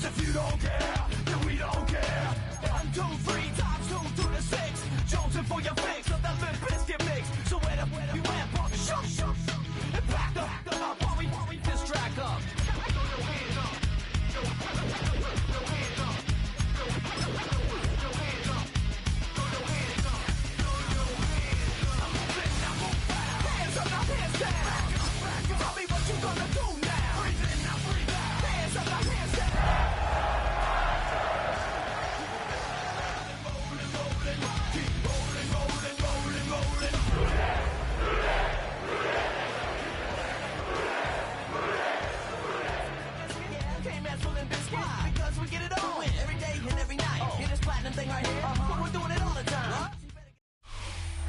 Cause if you don't care, then we don't care. 1, 2, 3 times 2 to the 6. Jonesing for your fix of that Limp Bizkit mix. So where the you went, punk, shoot, and back up while we distract up. Tell me what you gonna do now. Breathe in, now breathe out. Hands up, now hands down. Rolling, rolling, keep rolling, rolling, rolling, rolling. Can't mess with Limp Bizkit because we get it on every day and every night. Hear this platinum thing right here? We're doing it all the time.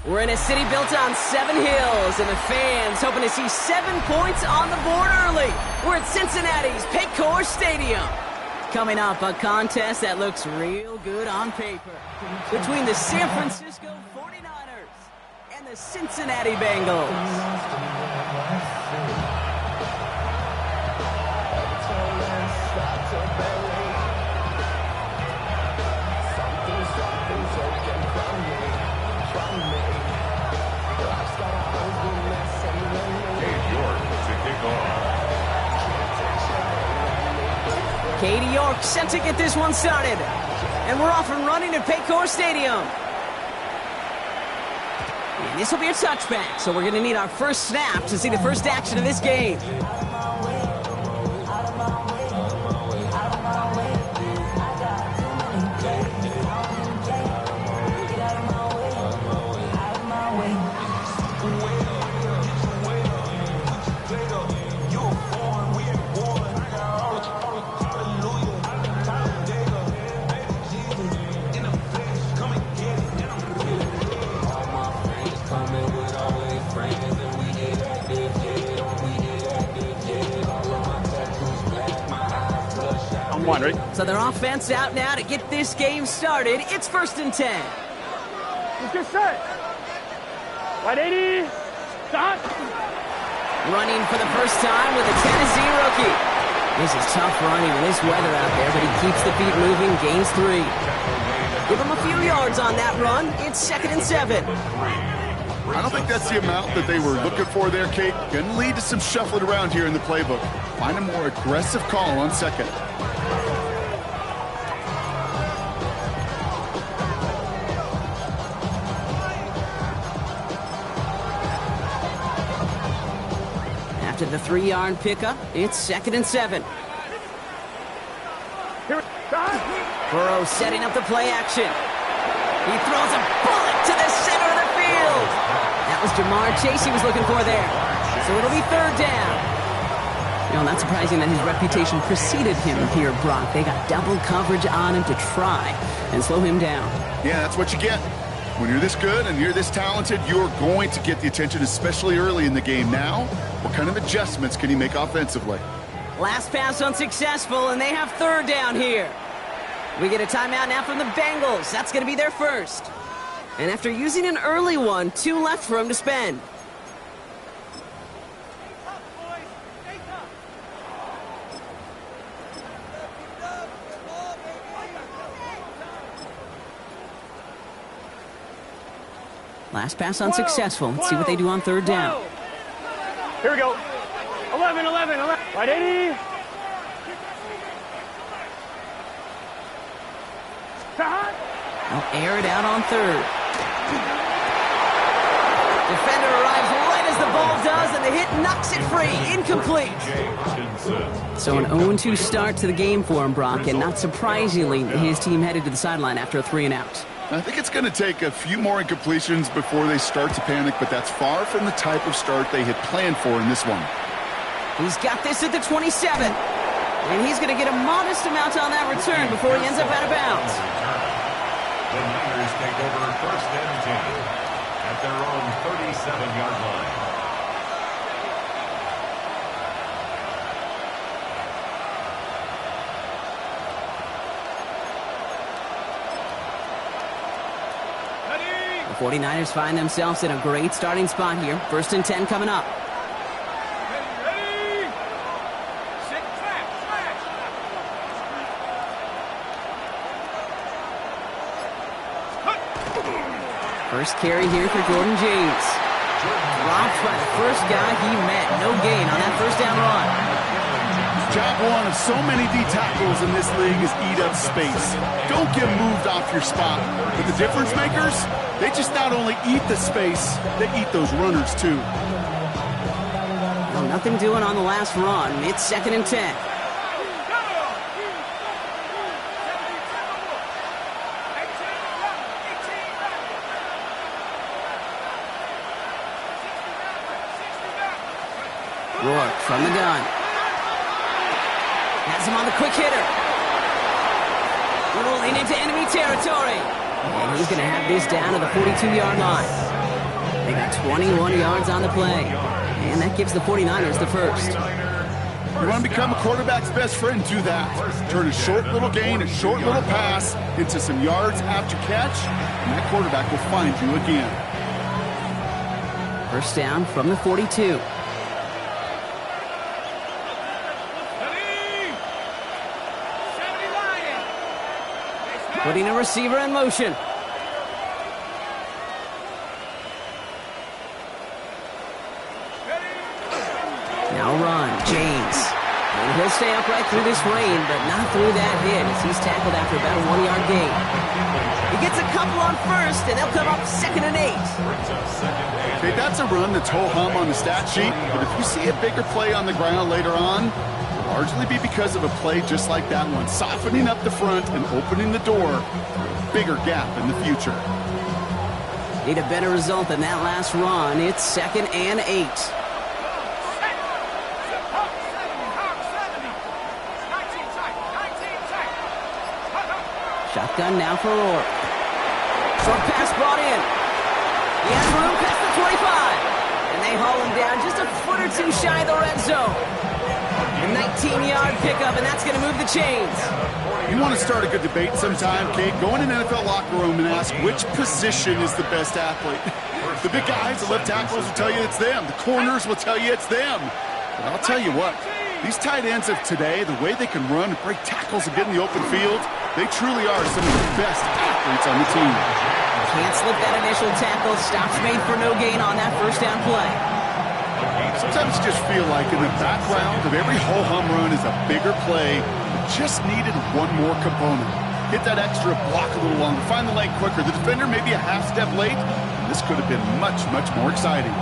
We're in a city built on 7 hills, and the fans hoping to see 7 points on the board early. We're at Cincinnati's Paycor Stadium. Coming up, a contest that looks real good on paper between the San Francisco 49ers and the Cincinnati Bengals. Katie York set to get this one started. And we're off and running at Paycor Stadium. And this will be a touchback, so we're going to need our first snap to see the first action of this game. So their offense out now to get this game started. It's 1st and 10. Let's get set. Wide 80. Stop. Running for the first time with a Tennessee rookie. This is tough running with this weather out there, but he keeps the feet moving, gains 3. Give him a few yards on that run. It's 2nd and 7. I don't think that's the amount that they were looking for there, Kate. Going to lead to some shuffling around here in the playbook. Find a more aggressive call on 2nd. After the 3-yard pickup, it's 2nd and 7. Burrow setting up the play action. He throws a bullet to the center of the field. That was Jamar Chase he was looking for there. So it'll be 3rd down. You know, not surprising that his reputation preceded him here, Brock. They got double coverage on him to try and slow him down. Yeah, that's what you get. When you're this good and you're this talented, you're going to get the attention, especially early in the game. Now, what kind of adjustments can he make offensively? Last pass unsuccessful, and they have 3rd down here. We get a timeout now from the Bengals. That's going to be their first. And after using an early one, 2 left for him to spend. Last pass unsuccessful. Let's see what they do on 3rd down. Here we go. 11. Right 80. They'll air it out on 3rd. Defender arrives right as the ball does, and the hit knocks it free. Incomplete. So an 0-2 start to the game for him, Brock, and not surprisingly, his team headed to the sideline after a 3-and-out. I think it's going to take a few more incompletions before they start to panic, but that's far from the type of start they had planned for in this one. He's got this at the 27, and he's going to get a modest amount on that return before he ends up out of bounds. The Niners take over 1st and 10 at their own 37-yard line. The 49ers find themselves in a great starting spot here. 1st and 10 coming up. First carry here for Jordan James. Dropped by the first guy he met. No gain on that first down run. Job one of so many D tackles in this league is eat up space. Don't get moved off your spot. But the difference makers, they just not only eat the space, they eat those runners too. Well, nothing doing on the last run. It's 2nd and 10. Rourke from the gun. Has him on the quick hitter. Rolling into enemy territory. And he's going to have this down to the 42-yard line. They got 21 yards on the play. And that gives the 49ers the first. You want to become a quarterback's best friend, do that. Turn a short little gain, a short little pass into some yards after catch, and that quarterback will find you again. First down from the 42. Putting a receiver in motion. Now run, James. And he'll stay upright through this rain, but not through that hit as he's tackled after about a 1-yard gain. He gets a couple on first, and they'll come up 2nd and 8. Okay, that's a run that's ho-hum on the stat sheet, but if you see a bigger play on the ground later on, largely be because of a play just like that one, softening up the front and opening the door for a bigger gap in the future. Need a better result than that last run. It's 2nd and 8. Shotgun now for Rourke. Short pass brought in. He has room past the 25. And they haul him down just a foot or two shy of the red zone. A 19-yard pickup, and that's going to move the chains. You want to start a good debate sometime, Kate? Go in an NFL locker room and ask which position is the best athlete. The big guys, the left tackles will tell you it's them. The corners will tell you it's them. But I'll tell you what, these tight ends of today, the way they can run, break tackles, and get in the open field, they truly are some of the best athletes on the team. Can't slip that initial tackle. Stops made for no gain on that first down play. Sometimes you just feel like in the background of every ho-hum run is a bigger play that just needed one more component. Hit that extra block a little longer, find the lane quicker. The defender may be a half step late. This could have been much, much more exciting.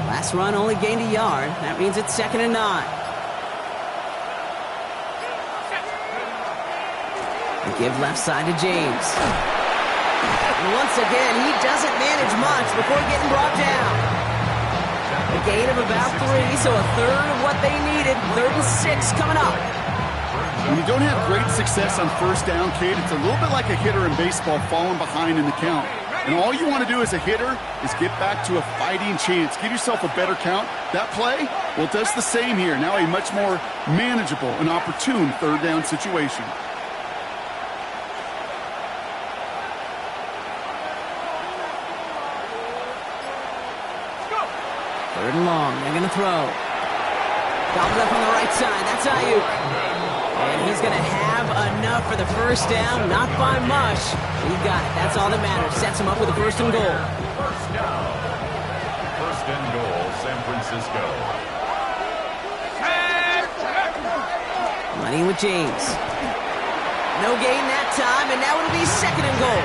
Last run only gained a yard. That means it's 2nd and 9. They give left side to James. And once again, he doesn't manage much before getting brought down. A gain of about 3, so a third of what they needed. 3rd and 6 coming up. When you don't have great success on first down, Kate, it's a little bit like a hitter in baseball falling behind in the count. And all you want to do as a hitter is get back to a fighting chance. Give yourself a better count. That play, well, it does the same here. Now a much more manageable and opportune 3rd down situation. Third and long. They're going to throw. Gobbled up on the right side. That's Ayuk. And he's going to have enough for the first down. Not by much. He got it. That's all that matters. Sets him up with a 1st and goal. First down. 1st and goal, San Francisco. Running with James. No gain that time, and now it'll be 2nd and goal.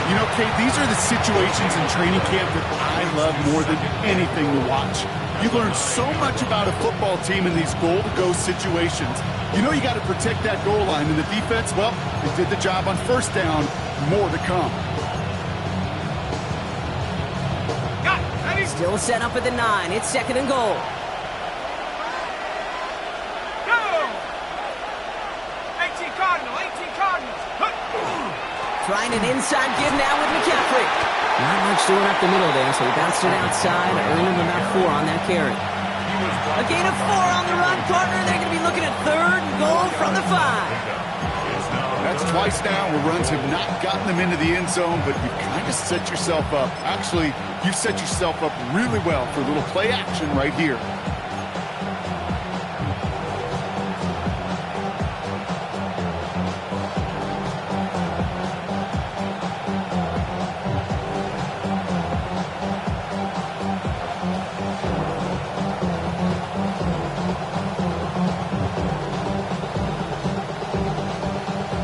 You know, Kate, these are the situations in training camp that I love more than anything to watch. You learn so much about a football team in these goal-to-go situations. You know you got to protect that goal line, and the defense, well, they did the job on first down. More to come. Still set up at the 9. It's 2nd and goal. Trying an inside give now with McCaffrey. Not much doing up the middle there, so he bounced it outside, earning about 4 on that carry. A gain of 4 on the run, partner. They're going to be looking at 3rd and goal from the 5. That's That's twice now where runs have not gotten them into the end zone, but you've kind of set yourself up. Actually, you've set yourself up really well for a little play action right here.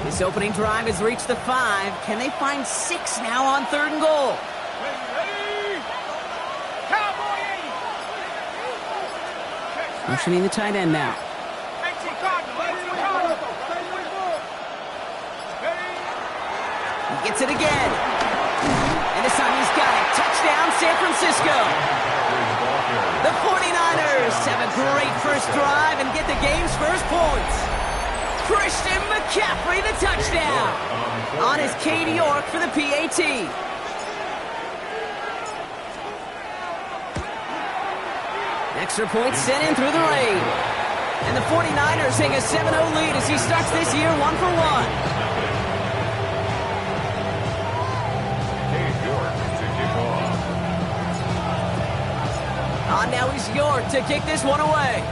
This opening drive has reached the 5. Can they find 6 now on 3rd and goal? Motioning the tight end now. He gets it again. And this time he's got it. Touchdown, San Francisco. The 49ers have a great first drive and get the game's first points. Christian McCaffrey, the touchdown. On his Cade York for the PAT. Extra point sent in through the rain. And the 49ers take a 7-0 lead as he starts this year 1 for 1. Cade York to kick off. On now is York to kick this one away.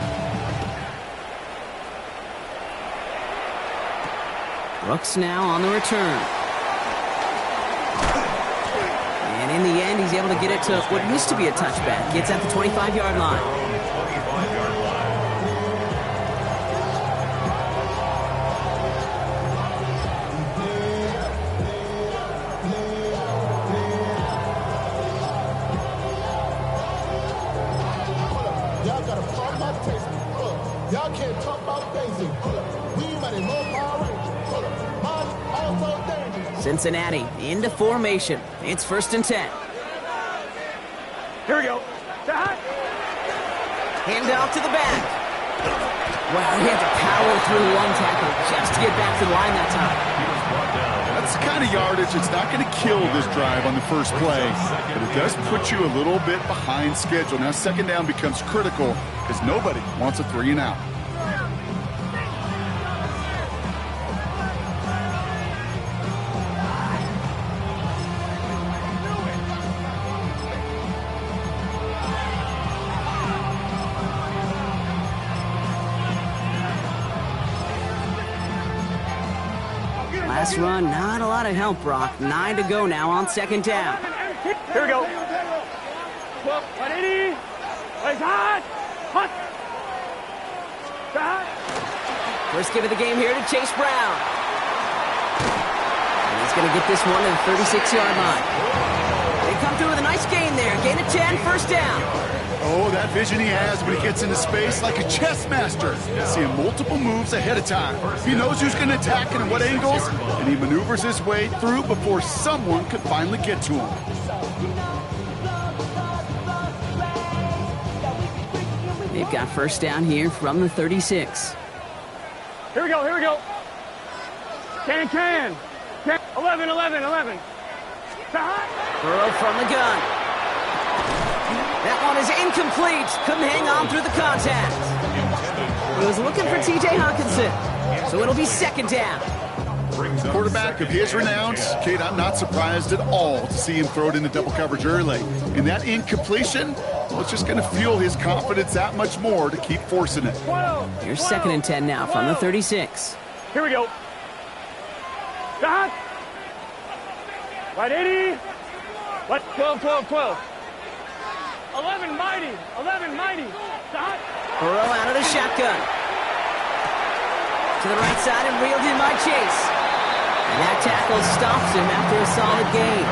Brooks now on the return. And in the end, he's able to get it to what used to be a touchback. Gets at the 25-yard line. 25-yard line. Y'all gotta talk about taste. Y'all can't talk about basic. We might as well Power Rangers. Cincinnati into formation. It's 1st and 10. Here we go. Hand off to the back. Wow, he had to power through one tackle just to get back to the line that time. That's the kind of yardage that's not going to kill this drive on the first play, but it does put you a little bit behind schedule. Now 2nd down becomes critical because nobody wants a 3 and out. Last run, not a lot of help, Brock. 9 to go now on 2nd down. Here we go. 180. First give of the game here to Chase Brown. And he's going to get this one to the 36-yard line. They come through with a nice gain there. Gain of 10, 1st down. Oh, that vision he has when he gets into space like a chess master. Seeing multiple moves ahead of time. He knows who's going to attack and at what angles, and he maneuvers his way through before someone could finally get to him. They've got 1st down here from the 36. Here we go. 10. 11. Burrow from the gun. That one is incomplete. Couldn't hang on through the contact. He was looking for T.J. Hawkinson. So it'll be 2nd down. Quarterback of his renown, Kate, I'm not surprised at all to see him throw it into double coverage early. And that incompletion, well, it's just going to fuel his confidence that much more to keep forcing it. Here's 2nd and 10 now from the 36. Here we go. 180. 12. 11 mighty. Burrow out of the shotgun. To the right side and reeled in by Chase. And that tackle stops him after a solid gain.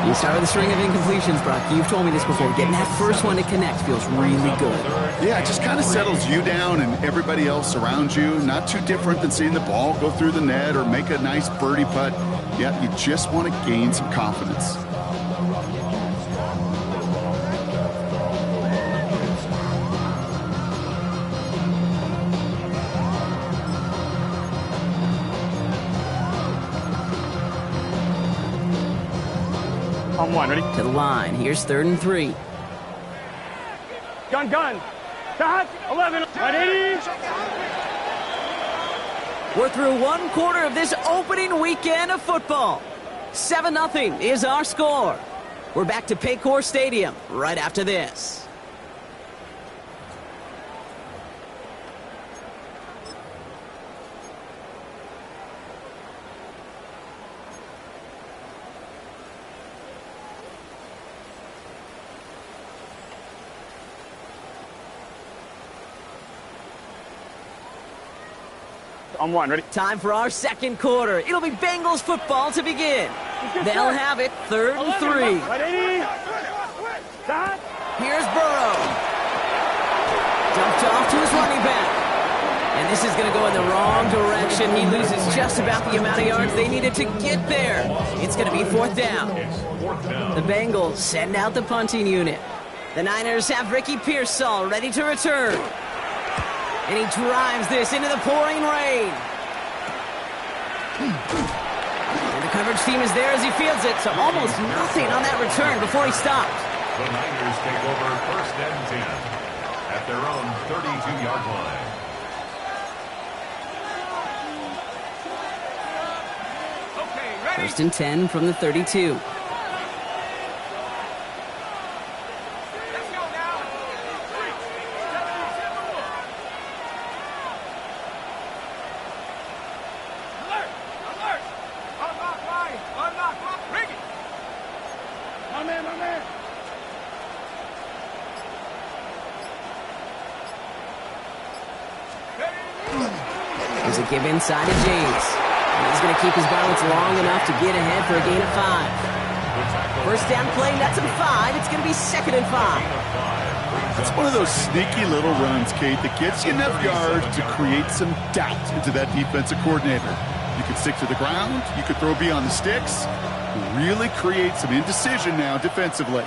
You start with a string of incompletions, Brock. You've told me this before. Getting that first one to connect feels really good. Yeah, it just kind of settles you down and everybody else around you. Not too different than seeing the ball go through the net or make a nice birdie putt. Yeah, you just want to gain some confidence. On 1, ready? To the line. Here's 3rd and 3. Gun. 11. 180. We're through one quarter of this opening weekend of football. 7-0 is our score. We're back to Paycor Stadium right after this. On one, ready? Time for our second quarter. It'll be Bengals football to begin. They'll have it 3rd and 3. Ready? Stop. Here's Burrow. Dumped off to his running back. And this is going to go in the wrong direction. He loses just about the amount of yards they needed to get there. It's going to be 4th down. The Bengals send out the punting unit. The Niners have Ricky Pearsall ready to return. And he drives this into the pouring rain. And the coverage team is there as he fields it, so almost nothing on that return before he stopped. The Niners take over 1st and 10 at their own 32-yard line. Okay, 1st and 10 from the 32. There's a give inside to James. And he's going to keep his balance long enough to get ahead for a gain of 5. 1st down play, that's him 5. It's going to be 2nd and 5. It's one of those sneaky little runs, Kate, that gets you enough yards to create some doubt into that defensive coordinator. You could stick to the ground. You could throw beyond the sticks. Really create some indecision now defensively.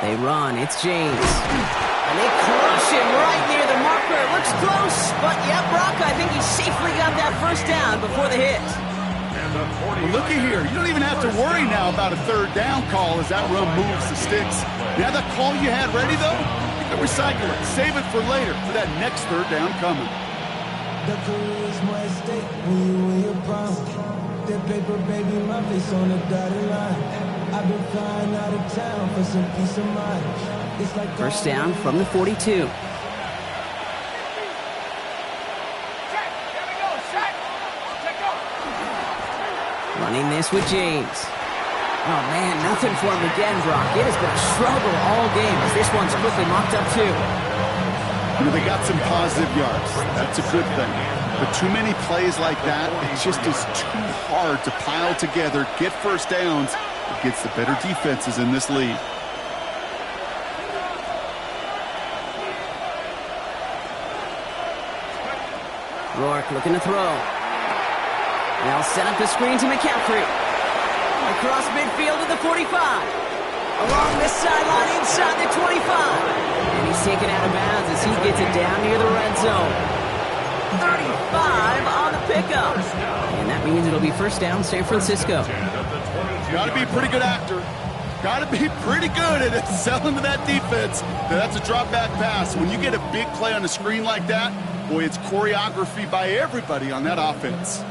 They run. It's James. And they crush him right near the marker. It looks close, but yeah, Brock, I think he safely got that 1st down before the hit. Well, looky here. You don't even have to worry now about a 3rd down call as that run moves the sticks. Now that call you had ready, though, you can recycle it. Save it for later for that next 3rd down coming. The career is more at stake when you win your prime. That paper, baby, my face on the dotted line. I've been flying out of town for some peace of mind. It's like 1st down from the 42. Running this with James. Oh, man, nothing for him again, Brock. It has been a struggle all game as this one's quickly mocked up, too. You know, they got some positive yards. That's a good thing. But too many plays like that, it just is too hard to pile together, get 1st downs against the better defenses in this league. Rourke looking to throw. They'll set up the screen to McCaffrey. Across midfield to the 45. Along this sideline inside the 25. And he's taken out of bounds as he gets it down near the red zone. 35 on the pickup. And that means it'll be 1st down San Francisco. Got to be a pretty good actor. Got to be pretty good at selling to that defense. That's a drop back pass. When you get a big play on a screen like that, boy, it's choreography by everybody on that offense.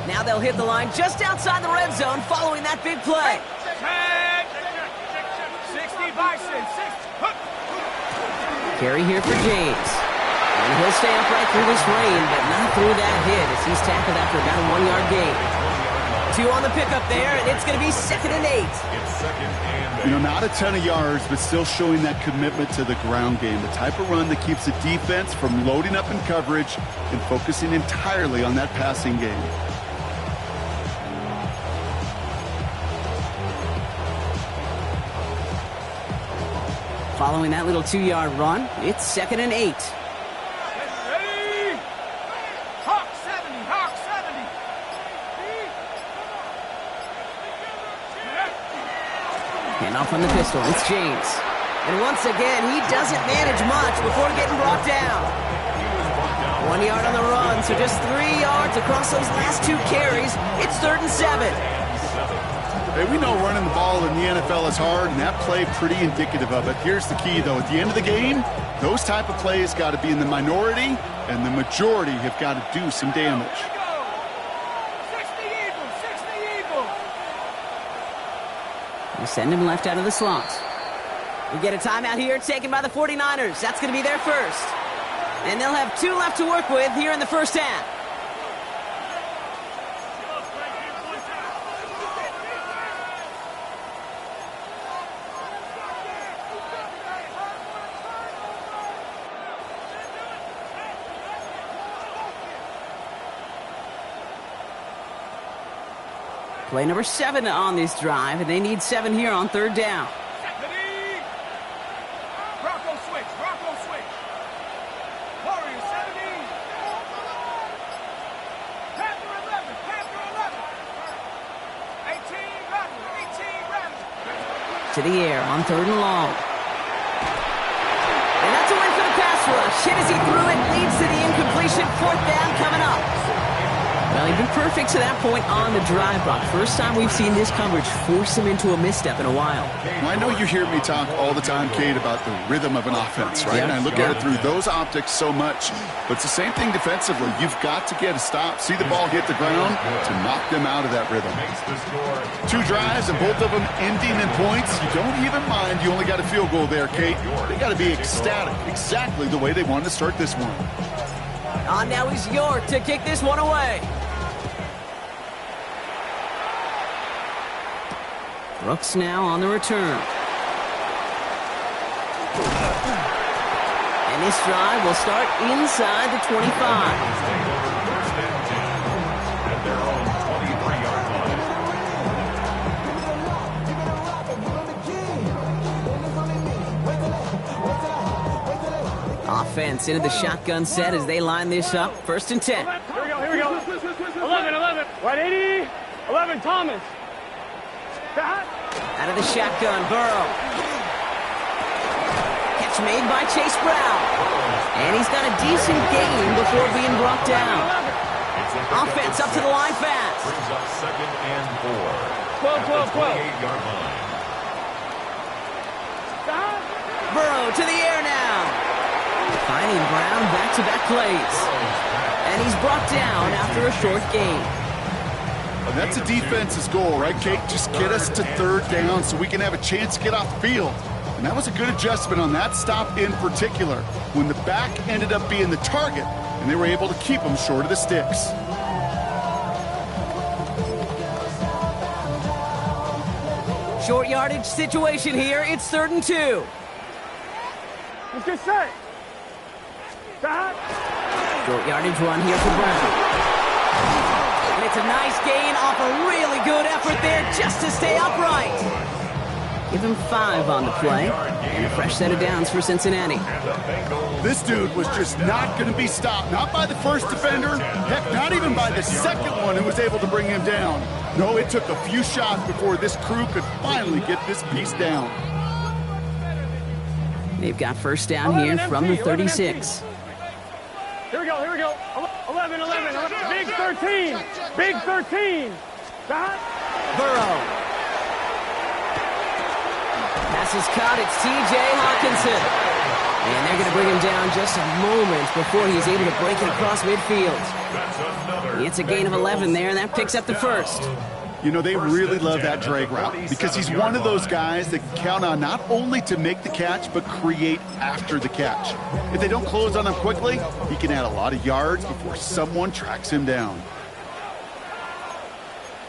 Now they'll hit the line just outside the red zone following that big play. 60 Bison. Carry here for James. And he'll stay upright through this rain, but not through that hit as he's tackled after about a 1-yard gain. 2 on the pickup there, and it's going to be 2nd and 8. You know, not a ton of yards, but still showing that commitment to the ground game. The type of run that keeps the defense from loading up in coverage and focusing entirely on that passing game. Following that little 2-yard run, it's 2nd and 8. Ready? Hawk 70, Hawk 70. And off on the pistol, it's James. And once again, he doesn't manage much before getting brought down. 1 1 yard on the run, so just 3 yards across those last 2 carries. It's 3rd and 7. Hey, we know running the ball in the NFL is hard, and that play pretty indicative of it. Here's the key, though. At the end of the game, those type of plays got to be in the minority, and the majority have got to do some damage. We send him left out of the slot. We get a timeout here taken by the 49ers. That's going to be their first. And they'll have 2 left to work with here in the first half. Play number 7 on this drive, and they need 7 here on 3rd down. Bronco switch, Bronco switch. Warriors 17. Panther 11, Panther 11. 18 Rattler, 18 Rattler. To the air on 3rd and long. And that's a win for the pass rush. Hit as he threw it, leads to the incompletion. 4th down coming up. Well, he'd been perfect to that point on the drive, Buck. First time we've seen this coverage force him into a misstep in a while. Well, I know you hear me talk all the time, Kate, about the rhythm of an offense, right? And I look at it through those optics so much. But it's the same thing defensively. You've got to get a stop, see the ball hit the ground to knock them out of that rhythm. 2 drives, and both of them ending in points. You don't even mind. You only got a field goal there, Kate. They got to be ecstatic, exactly the way they wanted to start this one. On now is York to kick this one away. Brooks now on the return. And this drive will start inside the 25. At their own 23-yard line. Offense into the shotgun set as they line this up. 1st and 10. Here we go. 11. Right 80. 11, Thomas. Out of the shotgun, Burrow. Catch made by Chase Brown. And he's got a decent gain before being brought down. Offense up to the line fast. Brings up 2nd and 4. 12. 28-yard line. Burrow to the air now. Finding Brown back-to-back plays. And he's brought down after a short gain. And that's a defense's goal, right, Kate? Just get us to 3rd down so we can have a chance to get off the field. And that was a good adjustment on that stop in particular, when the back ended up being the target, and they were able to keep him short of the sticks. Short yardage situation here. It's 3rd and 2. Let's get set. Short yardage run here for Brown. And it's a nice gain off a really good effort there just to stay upright. Give him 5 on the play. And a fresh set of downs for Cincinnati. This dude was just not going to be stopped. Not by the first defender. Heck, not even by the second one who was able to bring him down. No, it took a few shots before this crew could finally get this piece down. They've got 1st down here from the 36. Here we go. 11. Big 13. Big 13. Burrow. Pass is caught. It's T.J. Hawkinson. And they're going to bring him down just a moment before he's able to break it across midfield. It's a gain of 11 there, and that picks up the 1st. You know, they really love that drag route because he's one of those guys that can count on not only to make the catch, but create after the catch. If they don't close on him quickly, he can add a lot of yards before someone tracks him down.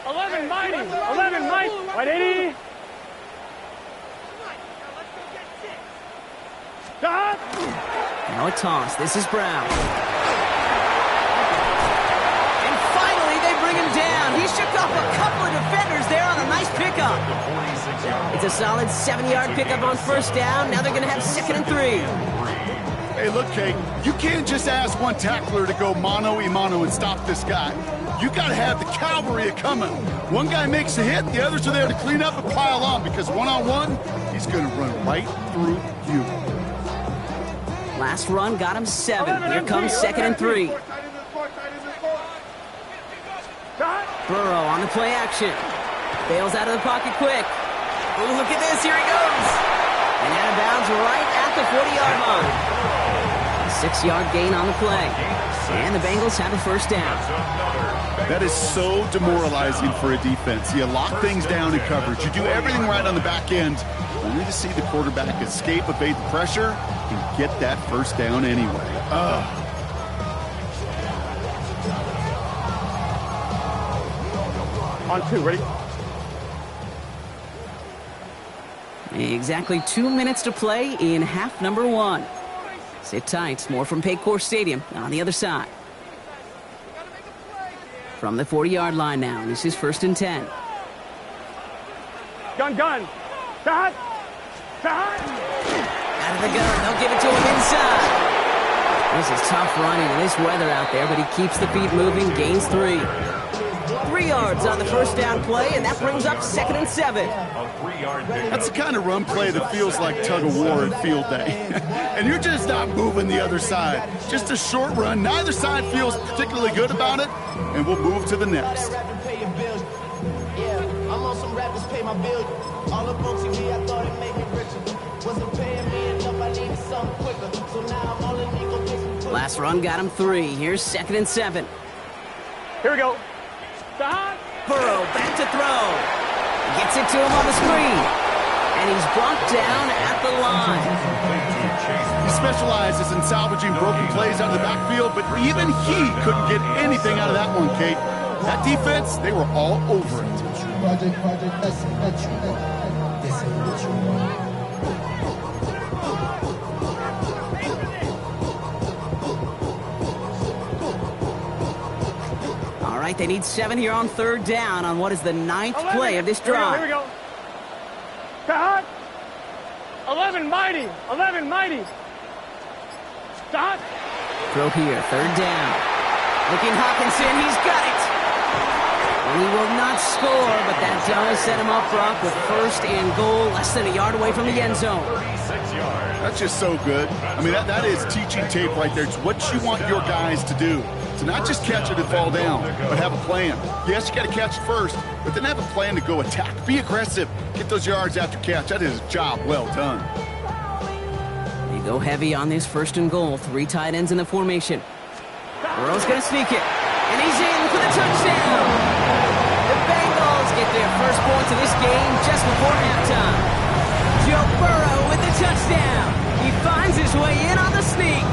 11, Mike. Right 80. Now a toss. This is Brown. And finally, they bring him down. He shook off a couple of defenders there on a nice pickup. It's a solid 7-yard pickup on 1st down. Now they're going to have 2nd and 3. Hey, look, Kate, you can't just ask one tackler to go mano-a-mano and stop this guy. You got to have the cavalry coming. One guy makes a hit, the others are there to clean up and pile on because one-on-one, he's going to run right through you. Last run got him 7. Here comes 2nd and 3. Burrow on the play action. Bails out of the pocket quick. Oh, look at this. Here he goes. And out of bounds right at the 40-yard line. A 6-yard gain on the play. And the Bengals have a first down. That is so demoralizing for a defense. You lock things down in coverage. You do everything right on the back end, only to see the quarterback escape, evade the pressure, and get that first down anyway. On 2, ready? Exactly 2 minutes to play in half number 1. Sit tight. More from Paycor Stadium on the other side. From the 40-yard line now. This is 1st and 10. Gun. Shot. Out of the gun. They'll give it to him inside. This is tough running in this weather out there, but he keeps the feet moving. Gains 3. 3 yards on the first down play, and that brings up 2nd and 7. That's the kind of run play that feels like tug-of-war at field day. And you're just not moving the other side. Just a short run. Neither side feels particularly good about it, and we'll move to the next. I'm on some rappers pay my bill. All up on TV, I thought it made me richer. Wasn't paying me enough, I needed something quicker. So now I'm all in ego. Last run got him 3. Here's 2nd and 7. Here we go. Shot. Burrow back to throw. Gets it to him on the screen. And he's brought down at the line. He specializes in salvaging broken plays out of the backfield, but even he couldn't get anything out of that one, Kate. That defense, they were all over it. All right, they need 7 here on 3rd down on what is the 9th play of this drive. Here we go. Shot. 11 mighty. Shot. Throw here, 3rd down. Looking Hawkinson, he's got it. And he will not score, but that does set him up, Brock, with 1st and goal, less than a yard away from the end zone. 36 yards. That's just so good. I mean, that is teaching tape right there. It's what you want your guys to do. To not just catch it and fall down, but have a plan. Yes, you got to catch it first, but then have a plan to go attack. Be aggressive. Get those yards after catch. That is a job well done. They go heavy on this 1st and goal. 3 tight ends in the formation. Burrow's going to sneak it. And he's in for the touchdown. The Bengals get their first points of this game just before halftime. Joe Burrow with the touchdown. He finds his way in on the sneak.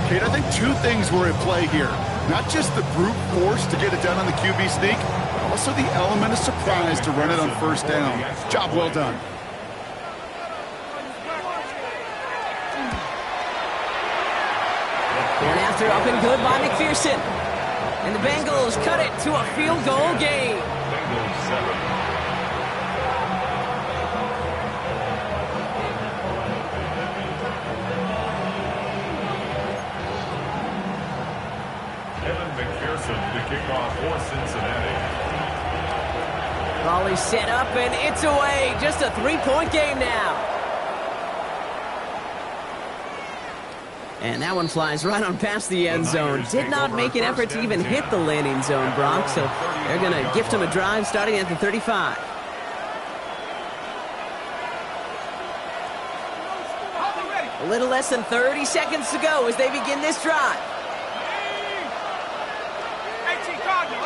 Kate, I think 2 things were at play here. Not just the brute force to get it done on the QB sneak, but also the element of surprise to run it on 1st down. Job well done. One after up and good by McPherson. And the Bengals cut it to a field goal game. Bengals 7. Evan McPherson to kick off for Cincinnati. Volley set up and it's away. Just a 3-point game now. And that one flies right on past the end zone. Did not make an effort to even hit the landing zone, Brock. So they're going to gift him a drive starting at the 35. A little less than 30 seconds to go as they begin this drive. 18 Cardinal.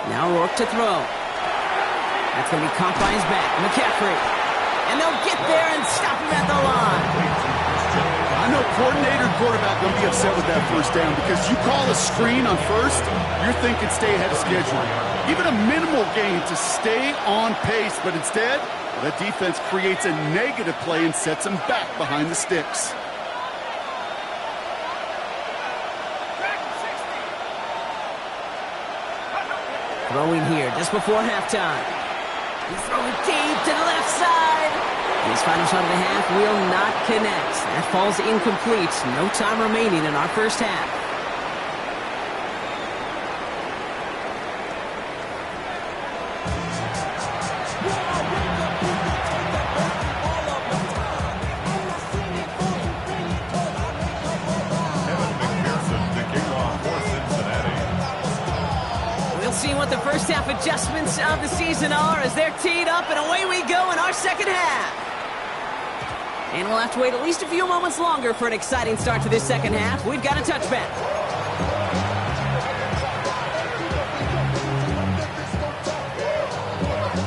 Now Rourke to throw. That's going to be caught by his back. McCaffrey. And they'll get there and stop him at the line. I know coordinator and quarterback going to be upset with that 1st down because you call a screen on 1st, you're thinking stay ahead of schedule. Even a minimal gain to stay on pace, but instead, that defense creates a negative play and sets them back behind the sticks. Throwing here just before halftime. He's throwing deep to the left side. His final shot of the half will not connect. That falls incomplete. No time remaining in our first half. first half adjustments of the season are as they're teed up, and away we go in our second half. And we'll have to wait at least a few moments longer for an exciting start to this second half. We've got a touchback.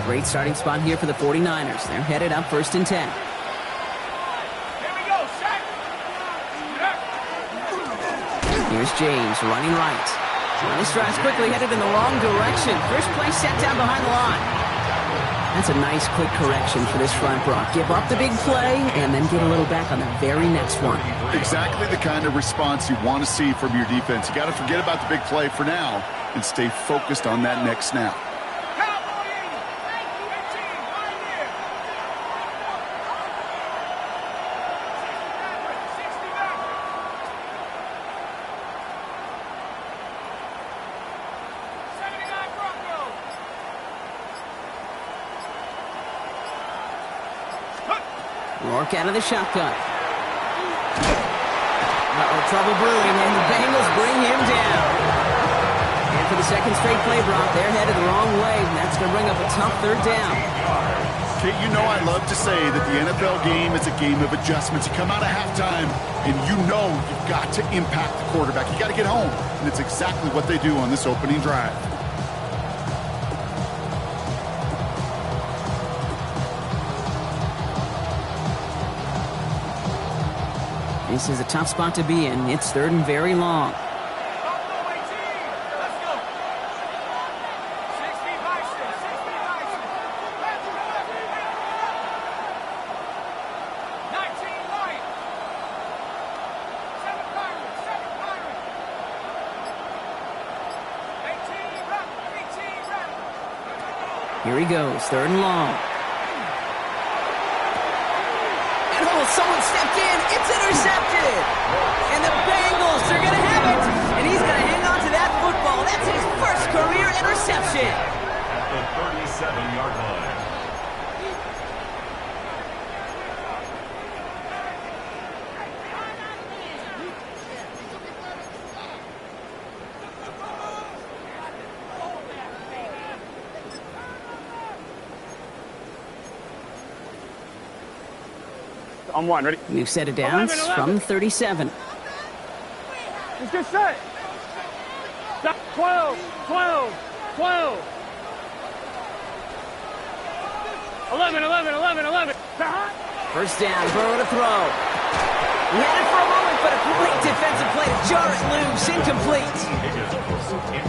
Great starting spot here for the 49ers. They're headed up 1st and 10. Here's James running right. This drive's quickly headed in the wrong direction. First play set down behind the line. That's a nice quick correction for this front, Brock. Give up the big play and then get a little back on the very next one. Exactly the kind of response you want to see from your defense. You got to forget about the big play for now and stay focused on that next snap. Rourke out of the shotgun. Trouble brewing, and the Bengals bring him down. And for the second straight play, Brock, they're headed the wrong way, and that's going to bring up a tough 3rd down. Kate, you know I love to say that the NFL game is a game of adjustments. You come out of halftime, and you know you've got to impact the quarterback. You got to get home, and it's exactly what they do on this opening drive. This is a tough spot to be in. It's 3rd and very long. Here he goes, 3rd and long. Someone stepped in. It's intercepted. And the Bengals are going to have it. And he's going to hang on to that football. That's his first career interception. At the 37-yard line. On one, ready? New set of downs 11. from 37. Let's get set. 12, 12, 12. 11, 11, 11, 11. First down, Burrow to throw. He had it for a moment, but a great defensive play to jar it loose, incomplete.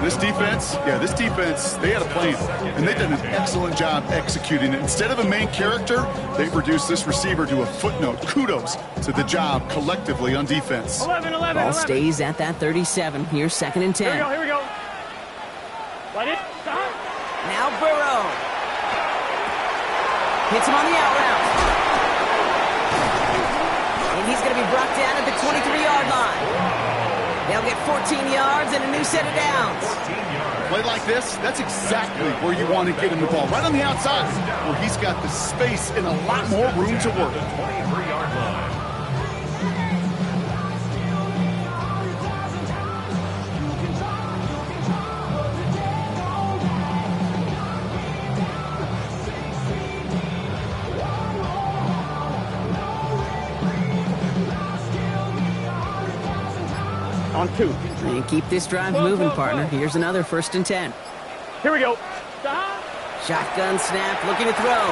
This defense, they had a plan, and they've done an excellent job executing it. Instead of a main character, they've reduced this receiver to a footnote. Kudos to the job collectively on defense. 11, 11, Ball 11. stays at that 37. Here's 2nd and 10. Here we go. Let it. Now Burrow. Hits him on the out route. And he's going to be brought down at the 23-yard line. They'll get 14 yards and a new set of downs. Play like this, that's exactly where you want to get him the ball. Right on the outside, where he's got the space and a lot more room to work. 23-yard line. On 2. And keep this drive moving, partner. Here's another 1st and 10. Here we go. Shotgun snap, looking to throw.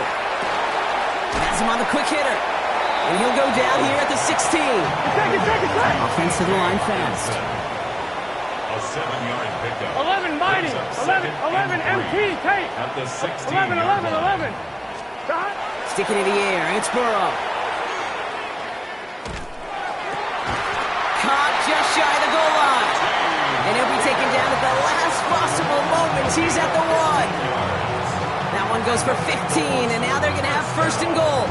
Has him on the quick hitter. And he'll go down here at the 16. Offense to the line fast. A 7-yard pickup. 11 mighty. 11 MT. Tate. At the 16. 11. Sticking in the air. It's Burrow. Caught just shy of the goal line. And he'll be taken down at the last possible moment. He's at the 1. That one goes for 15, and now they're going to have 1st and goal.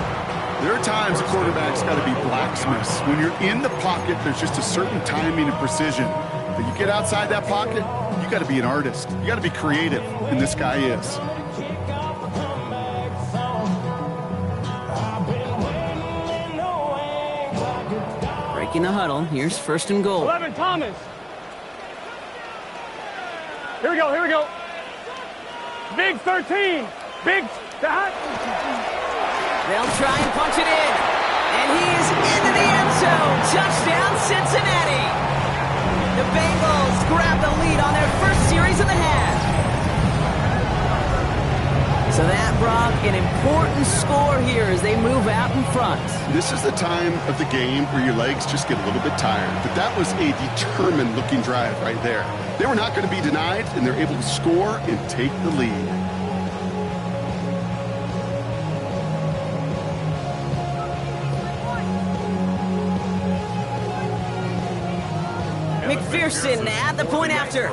There are times a quarterback's got to be blacksmiths. When you're in the pocket, there's just a certain timing and precision. But you get outside that pocket, you got to be an artist. You got to be creative, and this guy is. Breaking the huddle. Here's 1st and goal. 11 Thomas. Here we go. Big 13. Big the hot. They'll try and punch it in. And he is into the end zone. Touchdown, Cincinnati. The Bengals grab the lead on their first series of the half. So that brought an important score here as they move out in front. This is the time of the game where your legs just get a little bit tired. But that was a determined-looking drive right there. They were not going to be denied, and they're able to score and take the lead. McPherson at the point after.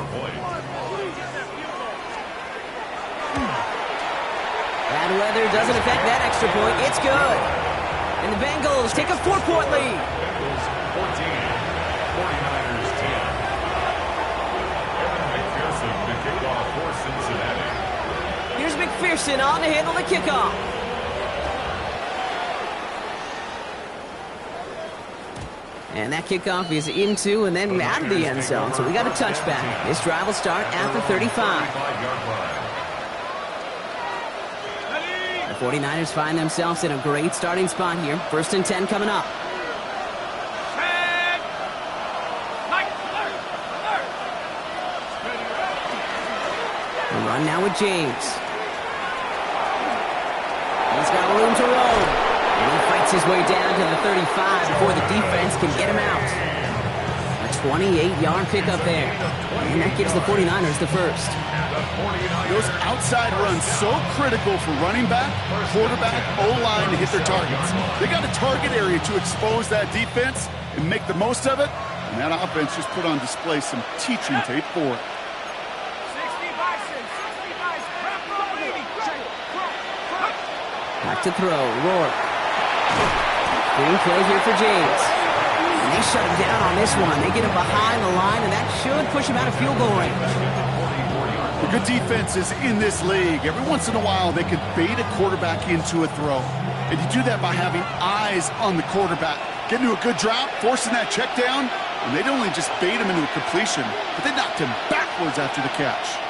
Bad weather doesn't affect that extra point. It's good. And the Bengals take a 4-point lead. Bengals 14, 49ers 10. Evan McPherson, the kickoff for Cincinnati. Here's McPherson on to handle the kickoff. And that kickoff is into and then out of the end zone. So we got a touchback. This drive will start at the 35. The 49ers find themselves in a great starting spot here. 1st and 10 coming up. The run now with James. He's got room to roll. And he fights his way down to the 35 before the defense can get him out. A 28-yard pickup there. And that gives the 49ers the first. Those outside runs so critical for running back, quarterback, O-line to hit their targets. They got a target area to expose that defense and make the most of it. And that offense just put on display some teaching tape for it. Back to throw, Rourke. Green play here for James. And they shut him down on this one. They get him behind the line, and that should push him out of field goal range. The good defenses in this league, every once in a while, they can bait a quarterback into a throw. And you do that by having eyes on the quarterback. Getting to a good drop, forcing that check down, and they don't only just bait him into a completion, but they knocked him backwards after the catch.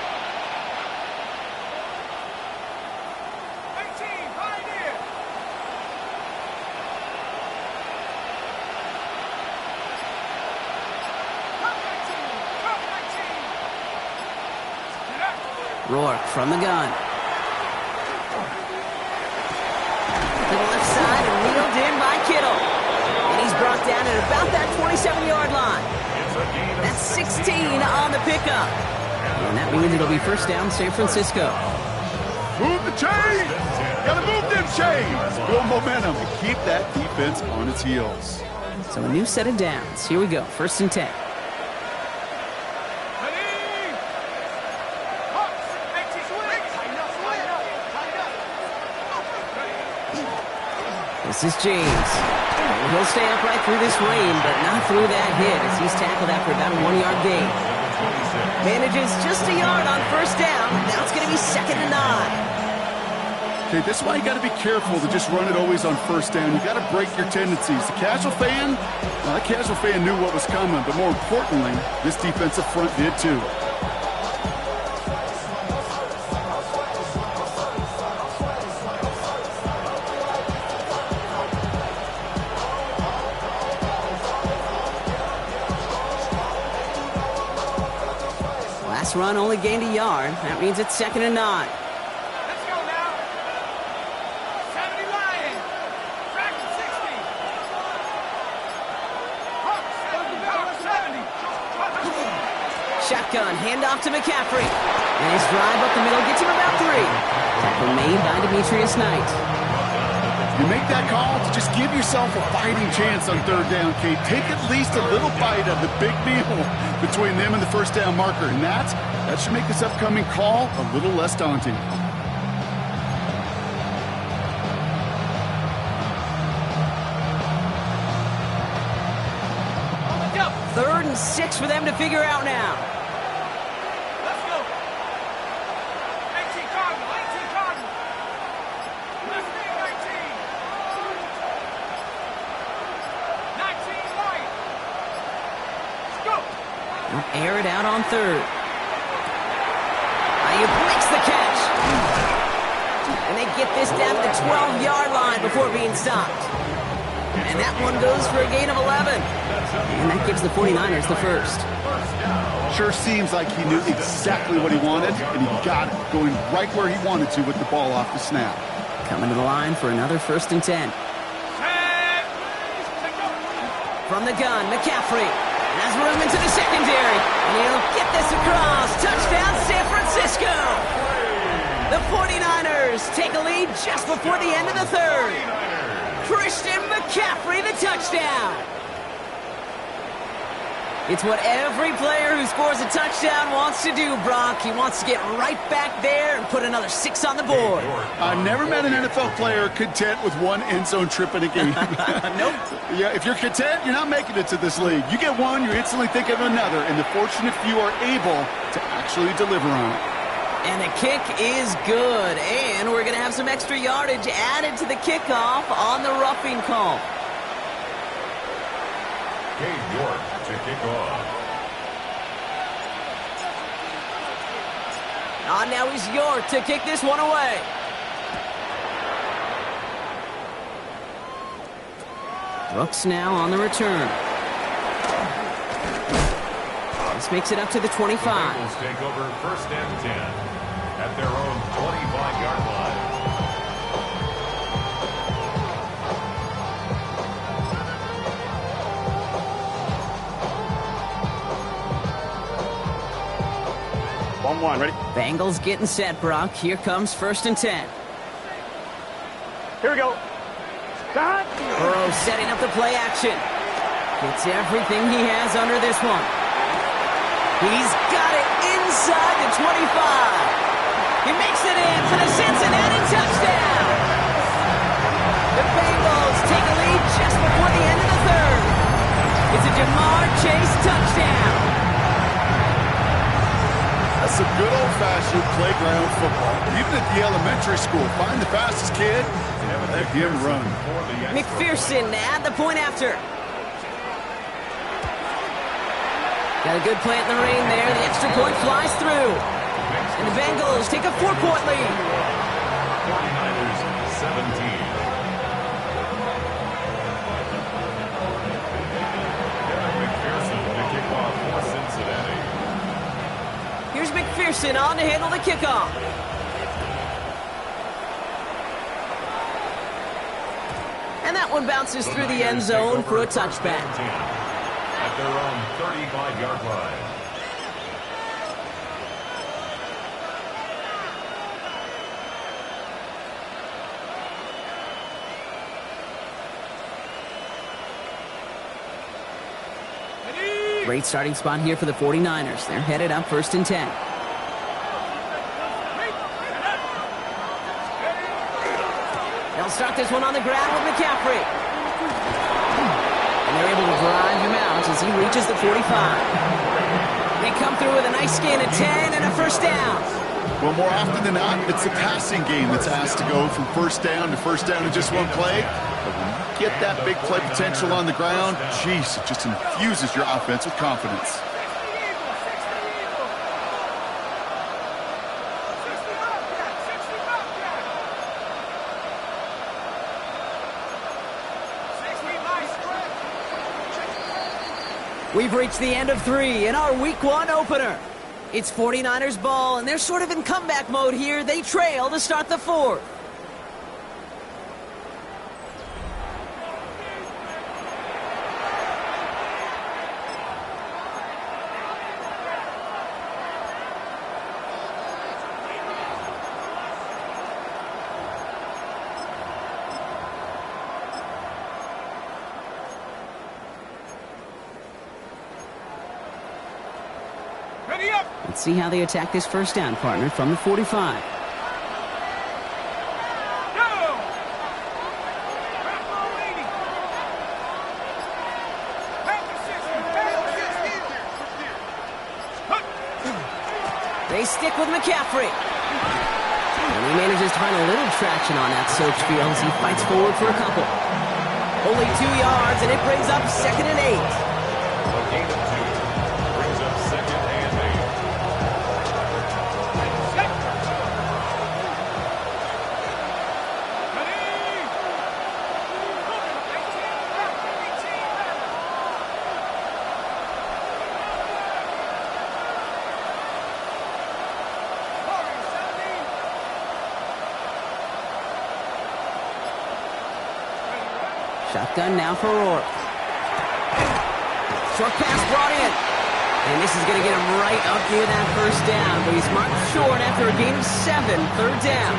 Rourke from the gun. To the left side and reeled in by Kittle. And he's brought down at about that 27-yard line. That's 16 on the pickup. And that means it'll be first down San Francisco. Move the chains! Gotta move them chains! Build momentum and keep that defense on its heels. So a new set of downs. Here we go. 1st and 10. This is James. He'll stay upright through this rain, but not through that hit as he's tackled after about a 1-yard gain. Manages just a yard on 1st down. Now it's going to be 2nd and 9. Okay, this is why you got to be careful to just run it always on 1st down. You got to break your tendencies. The casual fan, well, that casual fan knew what was coming, but more importantly, this defensive front did too. Run only gained a yard. That means it's 2nd and 9. Let's go now. 70 Lions. Track at 60. Hawks, 70. Shotgun, handoff to McCaffrey. And his drive up the middle gets him about 3. Tackle made by Demetrius Knight. You make that call to just give yourself a fighting chance on 3rd down, Kate. Take at least a little bite of the big meal between them and the 1st down marker. And that should make this upcoming call a little less daunting. 3rd and 6 for them to figure out now. Let's go. 18 Cardinal. 18 Cardinal. Let's be 19. 19 Lions. Let's go. They'll air it out on 3rd. Ayuk makes the catch. get this down to the 12-yard line before being stopped. And that one goes for a gain of 11. And that gives the 49ers the first. Sure seems like he knew exactly what he wanted, and he got it, going right where he wanted to with the ball off the snap. Coming to the line for another 1st and 10. From the gun, McCaffrey has room into the secondary, and he'll get this across. Touchdown, San Francisco! The 49ers take a lead just before the end of the 3rd. Christian McCaffrey, the touchdown! It's what every player who scores a touchdown wants to do, Brock. He wants to get right back there and put another 6 on the board. I've never met an NFL player content with one end zone trip in a game. Nope. Yeah, if you're content, you're not making it to this league. You get one, you instantly think of another, and the fortunate few are able to actually deliver on it. And the kick is good, and we're going to have some extra yardage added to the kickoff on the roughing call. Cade York to kick off. Now he's York to kick this one away. Brooks now on the return. This makes it up to the 25. The Bengals take over 1st and 10 at their own 25-yard line. One, ready? Bengals getting set, Brock. Here comes 1st and 10. Here we go. Stop. Burrow setting up the play action. Gets everything he has under this one. He's got it inside the 25. He makes it in for the Cincinnati touchdown. The Bengals take a lead just before the end of the 3rd. It's a Jamar Chase touchdown. That's some good old-fashioned playground football. Even at the elementary school, find the fastest kid and let him run. McPherson at the point after. Got a good plant in the rain there. The extra point flies through. And the Bengals take a 4-point lead. 49ers 17. McPherson to kick off for Cincinnati. Here's McPherson on to handle the kickoff. And that one bounces through the end zone for a touchback. At their own 35-yard line. Great starting spot here for the 49ers. They're headed up 1st and 10. They'll start this one on the ground with McCaffrey. And they're able to drive him out as he reaches the 45. They come through with a nice gain of 10 and a 1st down. Well, more often than not, it's the passing game that's asked to go from 1st down to 1st down in just one play. But when you get that big play potential on the ground, geez, it just infuses your offense with confidence. We've reached the end of 3 in our Week 1 opener. It's 49ers ball, and they're sort of in comeback mode here. They trail to start the 4th. Let's see how they attack this 1st down, partner, from the 45. They stick with McCaffrey. And he manages to find a little traction on that soaked field as he fights forward for a couple. Only 2 yards, and it brings up 2nd and 8. A gain of 2 brings up 2nd and 8. Shotgun now for Rourke. Short pass brought in. And this is going to get him right up near that first down. But he's marked short after a gain of 7. Third down.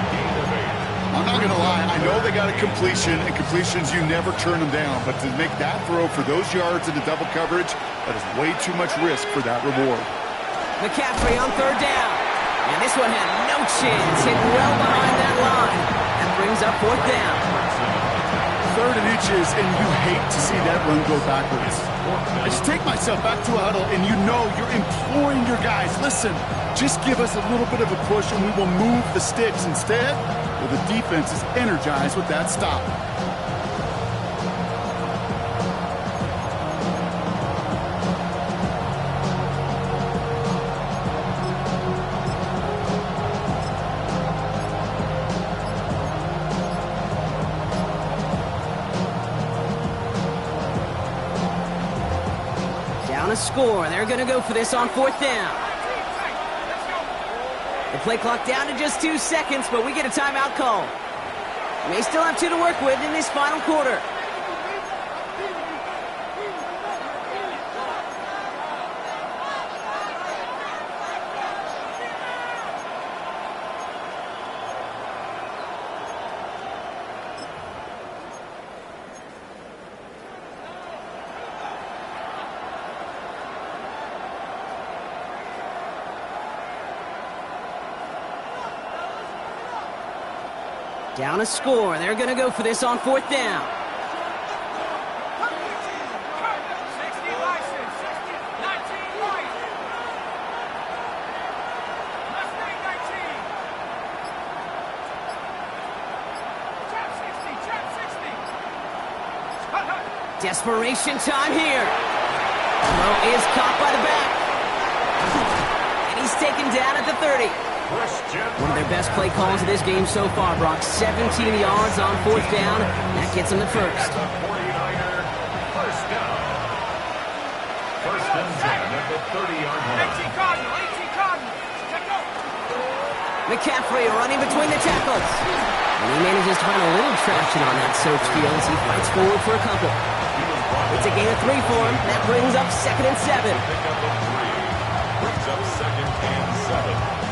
I'm not going to lie. I know they got a completion, and completions, you never turn them down. But to make that throw for those yards into double coverage, that is way too much risk for that reward. McCaffrey on third down. And this one had no chance. Hit well behind that line. That brings up fourth down. 3rd and inches, and you hate to see that run go backwards. I just take myself back to a huddle, and you know you're imploring your guys, listen, just give us a little bit of a push, and we will move the sticks. Instead, well, the defense is energized with that stop. Score. They're going to go for this on fourth down. The play clock down to just 2 seconds, but we get a timeout call. May still have 2 to work with in this final quarter. Down a score. They're going to go for this on fourth down. Desperation time here. Throw is caught by the back. And he's taken down at the 30. One of their best play calls of this game so far, Brock. 17 yards on fourth down. That gets them the first. 49er, first down. First and 10 at the 30-yard line. 18 Cardinal. McCaffrey running between the tackles. And he manages to find a little traction on that soaked field as he fights forward for a couple. It's a gain of 3 for him. That brings up 2nd and 7. Pick up a 3. Brings up 2nd and 7.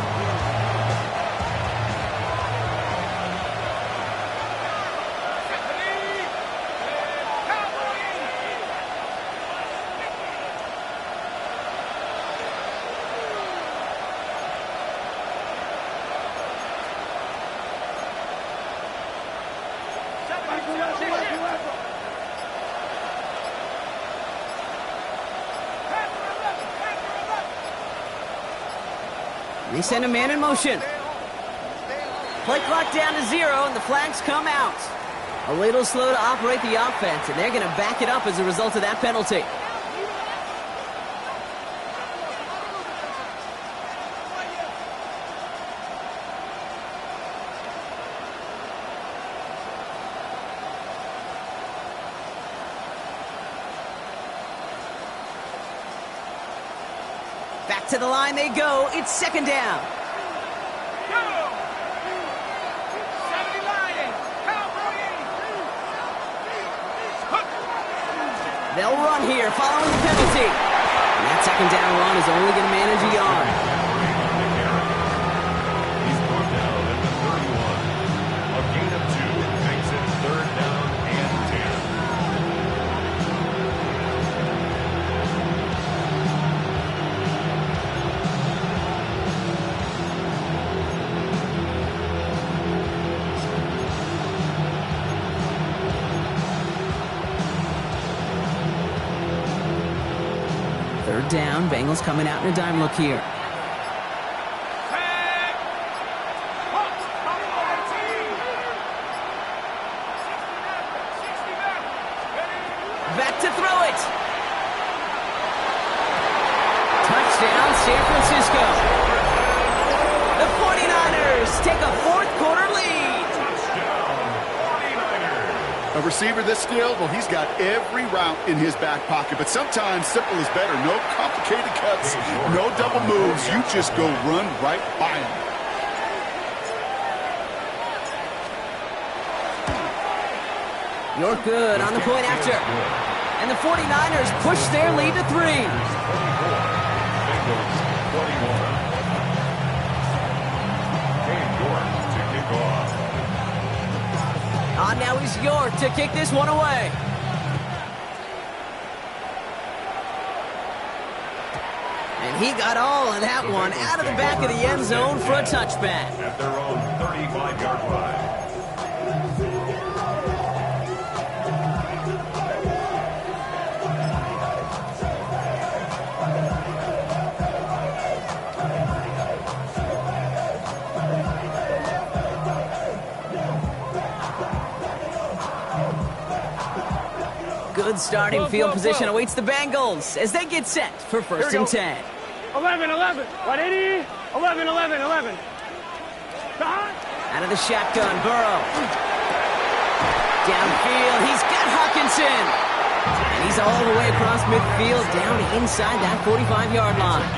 They send a man in motion. Play clock down to 0, and the flags come out. A little slow to operate the offense, and they're going to back it up as a result of that penalty. Back to the line they go. It's 2nd down. They'll run here following the penalty. And that 2nd down run is only going to manage a yard. He's brought down at the 31. A gain of 2 makes it 3rd down and 10. Third down, Bengals coming out in a dime look here. Back to throw it. Touchdown, San Francisco. The 49ers take a 4th quarter lead. A receiver this skilled, well, he's got every route in his back pocket, but sometimes simple is better. No complicated cuts, no double moves. You just go run right by him. You're good on the point after. And the 49ers push their lead to 3. Bengals 21. Cade York to kick off. Now is York to kick this one away. And he got all of that one out of the back of the end zone for a touchback. At their own 35-yard line. Good starting field position awaits the Bengals as they get set for first and 10. 11, 11. 180. 11, 11, 11. Out of the shotgun, Burrow. Downfield, he's got Hawkinson. And he's all the way across midfield, down inside that 45-yard line.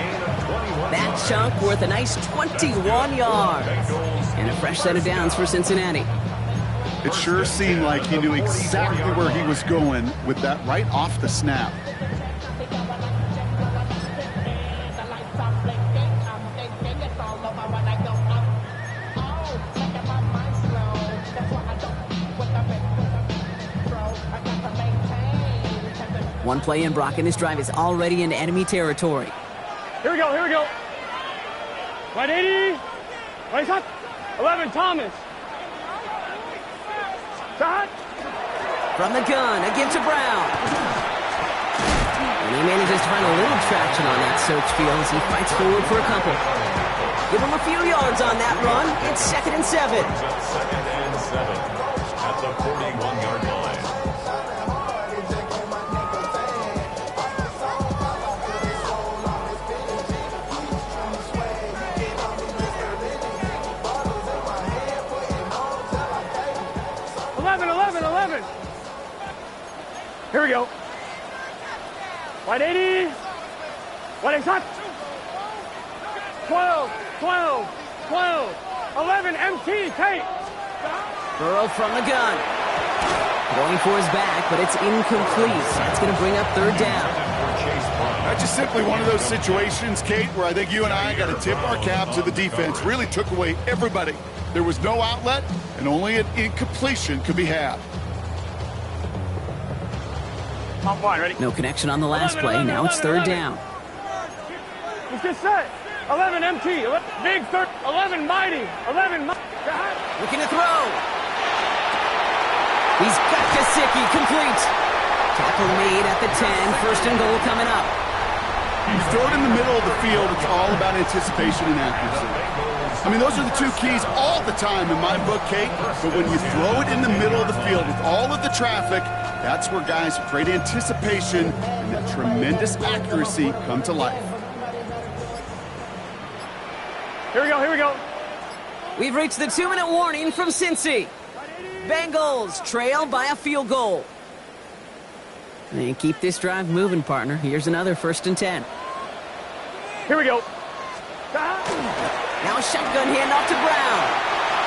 That chunk worth a nice 21 yards. And a fresh set of downs for Cincinnati. It sure seemed like he knew exactly where he was going with that right off the snap. One play in, Brock, and this drive is already into enemy territory. Here we go, here we go. 180. 11, Thomas. Shot. From the gun, again to Brown. And he manages to find a little traction on that search field as he fights forward for a couple. Give him a few yards on that run. It's 2nd and 7. Second and 7 at the 41-yard line. Here we go. 180. 180. 12, 12, 12. 11, MT, Kate. Burrow from the gun. Going for his back, but it's incomplete. That's going to bring up 3rd down. That's just simply one of those situations, Kate, where I think you and I got to tip our cap to the defense. Really took away everybody. There was no outlet, and only an incompletion could be had. Top one, ready? No connection on the last 11, play. 11, Now it's 11, 3rd down. Let's get set. 11, MT. 11, big 3rd. 11, mighty. 11, Looking to throw. He's got Gesicki, complete. Tackle made at the 10. 1st and goal coming up. You throw it in the middle of the field, it's all about anticipation and accuracy. I mean, those are the two keys all the time in my book, Kate. But when you throw it in the middle of the field with all of the traffic, that's where guys with great anticipation and that tremendous accuracy come to life. Here we go, here we go. We've reached the 2-minute warning from Cincy. Bengals trail by a field goal. And keep this drive moving, partner. Here's another 1st and 10. Here we go. Now a shotgun handoff to Brown.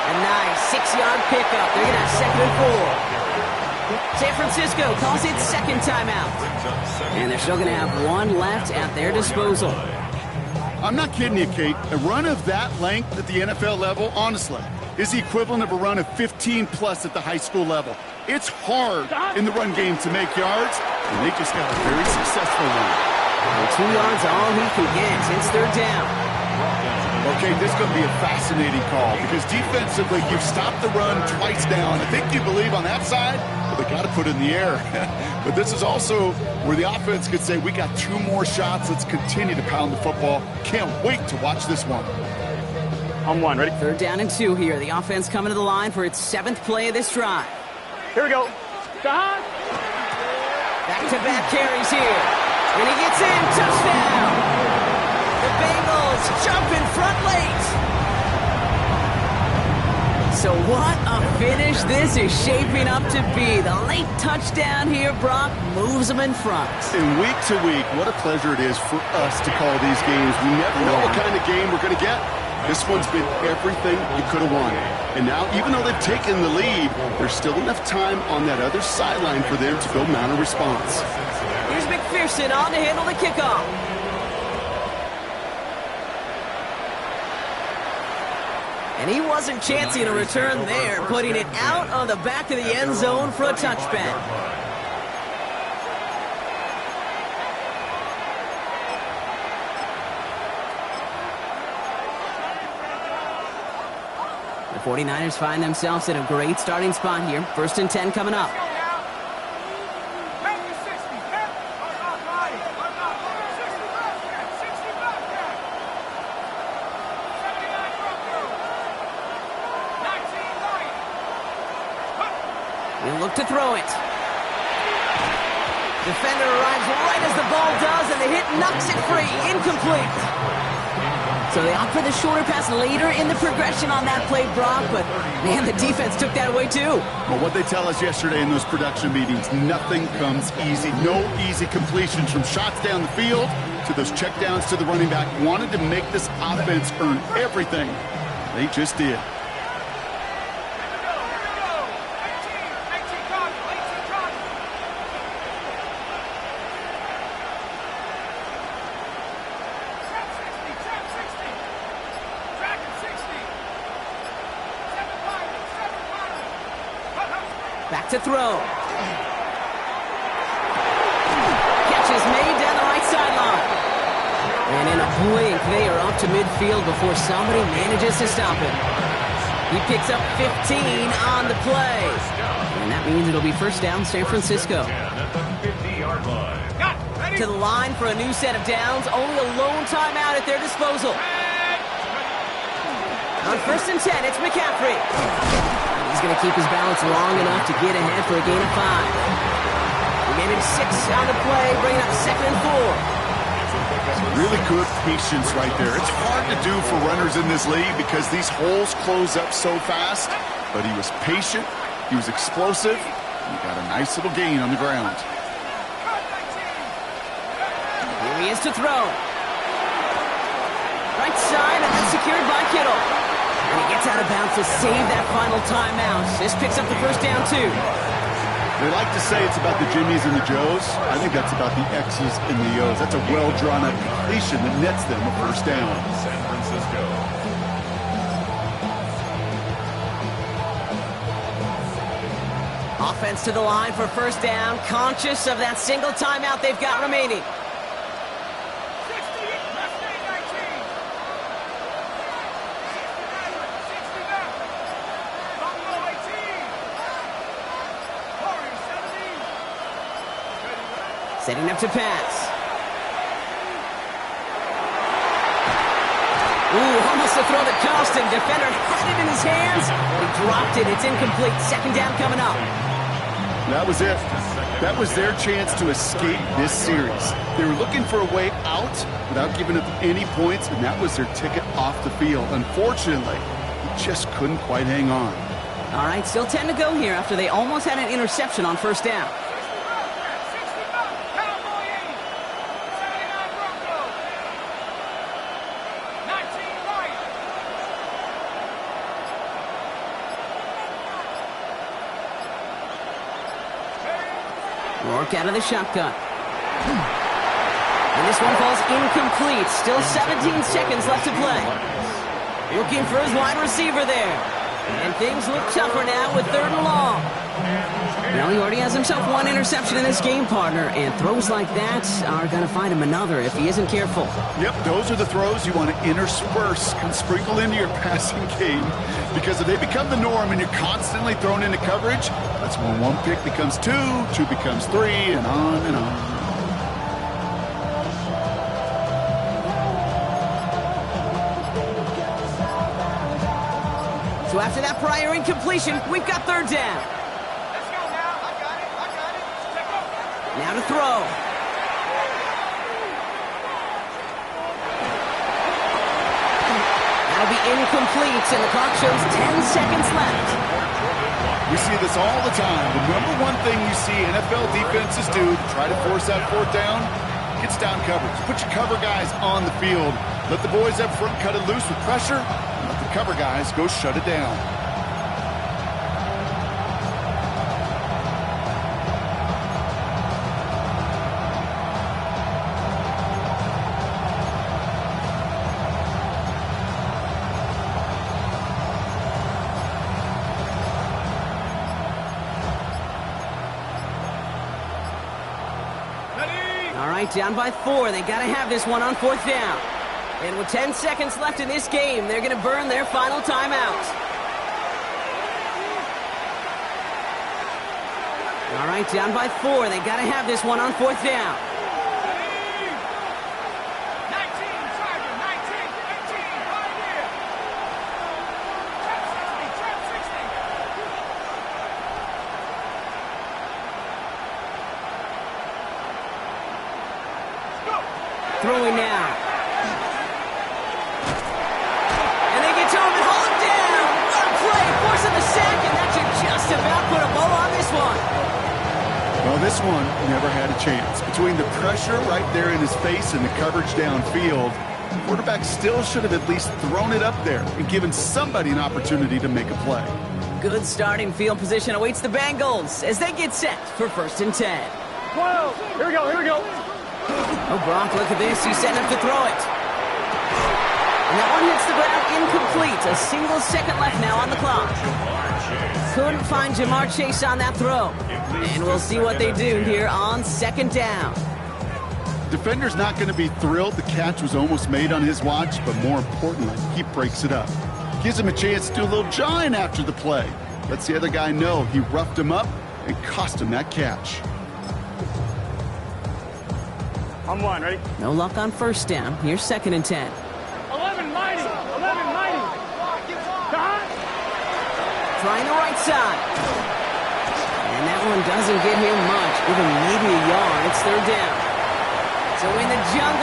A nice 6-yard pickup. They're going to have 2nd and 4. San Francisco calls it 2nd timeout. And they're still going to have 1 left at their disposal. I'm not kidding you, Kate. A run of that length at the NFL level, honestly, is the equivalent of a run of 15-plus at the high school level. It's hard in the run game to make yards, and they just got a very successful one. Well, 2 yards all he can get. It's 3rd down. Okay, this is going to be a fascinating call because defensively, you've stopped the run twice down. I think you believe on that side, but they got to put it in the air. But this is also where the offense could say, we got 2 more shots. Let's continue to pound the football. Can't wait to watch this one. On 1, ready? 3rd down and 2 here. The offense coming to the line for its 7th play of this drive. Here we go. Back-to-back carries here. And he gets in. Touchdown! The Bengals jump in front late. So what a finish this is shaping up to be. The late touchdown here, Brock, moves them in front. And week to week, what a pleasure it is for us to call these games. We never know what kind of game we're going to get. This one's been everything you could have wanted. And now, even though they've taken the lead, there's still enough time on that other sideline for them to go mount a response. Here's McPherson on to handle the kickoff. And he wasn't chancing a return there, putting it out on the back of the end zone for a touchback. The 49ers find themselves at a great starting spot here. 1st and 10 coming up. He'll look to throw it. Defender arrives right as the ball does, and the hit knocks it free. Incomplete. So they opt for the shorter pass later in the progression on that play, Brock, but man, the defense took that away too. Well, what they tell us yesterday in those production meetings, nothing comes easy. No easy completions from shots down the field to those checkdowns to the running back. Wanted to make this offense earn everything. They just did. Back to throw. Catch is made down the right sideline. And in a blink, they are up to midfield before somebody manages to stop him. He picks up 15 on the play. And that means it'll be 1st down, San Francisco. To the line for a new set of downs. Only a lone timeout at their disposal. On 1st and 10, it's McCaffrey. He's going to keep his balance long enough to get ahead for a gain of 5. He made him 6 on the play, bringing up 2nd and 4. Really good patience right there. It's hard to do for runners in this league because these holes close up so fast. But he was patient, he was explosive, and he got a nice little gain on the ground. Here he is to throw. Right side, and that's secured by Kittle. And he gets out of bounds to save that final timeout. This picks up the 1st down, too. They like to say it's about the Jimmies and the Joes. I think that's about the X's and the O's. That's a well-drawn-up completion that nets them a 1st down. San Francisco. Offense to the line for 1st down, conscious of that single timeout they've got remaining. Setting up to pass. Ooh, almost a throw that cost him. Defender had it in his hands. He dropped it. It's incomplete. 2nd down coming up. That was it. That was their chance to escape this series. They were looking for a way out without giving up any points, and that was their ticket off the field. Unfortunately, he just couldn't quite hang on. All right, still 10 to go here after they almost had an interception on 1st down. Rourke out of the shotgun. And this one falls incomplete. Still 17 seconds left to play. Looking for his wide receiver there. And things look tougher now with 3rd and long. Now he already has himself 1 interception in this game, partner. And throws like that are going to find him another if he isn't careful. Yep, those are the throws you want to intersperse and sprinkle into your passing game. Because if they become the norm and you're constantly thrown into coverage, that's when 1 pick becomes 2, 2 becomes 3, and on and on. So after that prior incompletion, we've got 3rd down. Let's go now. I got it. Check up. Now to throw. That'll be incomplete, and the clock shows 10 seconds left. We see this all the time. The number one thing you see NFL defenses do to try to force that 4th down, gets down coverage. Put your cover guys on the field. Let the boys up front cut it loose with pressure. And let the cover guys go shut it down. All right, down by 4. They got to have this one on 4th down. And with 10 seconds left in this game, they're going to burn their final timeout. All right, down by 4. They got to have this one on 4th down. 19, Tiger, 19, 18, right here. Trap 60, Throwing now. And they get to him and haul him down. What a play, forcing the sack, and that should just about put a bow on this one. Well, this one never had a chance. Between the pressure right there in his face and the coverage downfield, the quarterback still should have at least thrown it up there and given somebody an opportunity to make a play. Good starting field position awaits the Bengals as they get set for 1st and 10. 12. Here we go. Oh, Gronk, look at this. He's setting up to throw it. And that one hits the ground incomplete. A single second left now on the clock. Couldn't find Jamar Chase on that throw. And we'll see what they do here on 2nd down. Defender's not going to be thrilled the catch was almost made on his watch, but more importantly, he breaks it up. Gives him a chance to do a little jawing after the play. Lets the other guy know he roughed him up and cost him that catch. On 1, ready? No luck on 1st down. Here's 2nd and 10. 11 mighty. Trying the right side. And that one doesn't get him much. Give him maybe a yard. It's 3rd down. So in the jungle.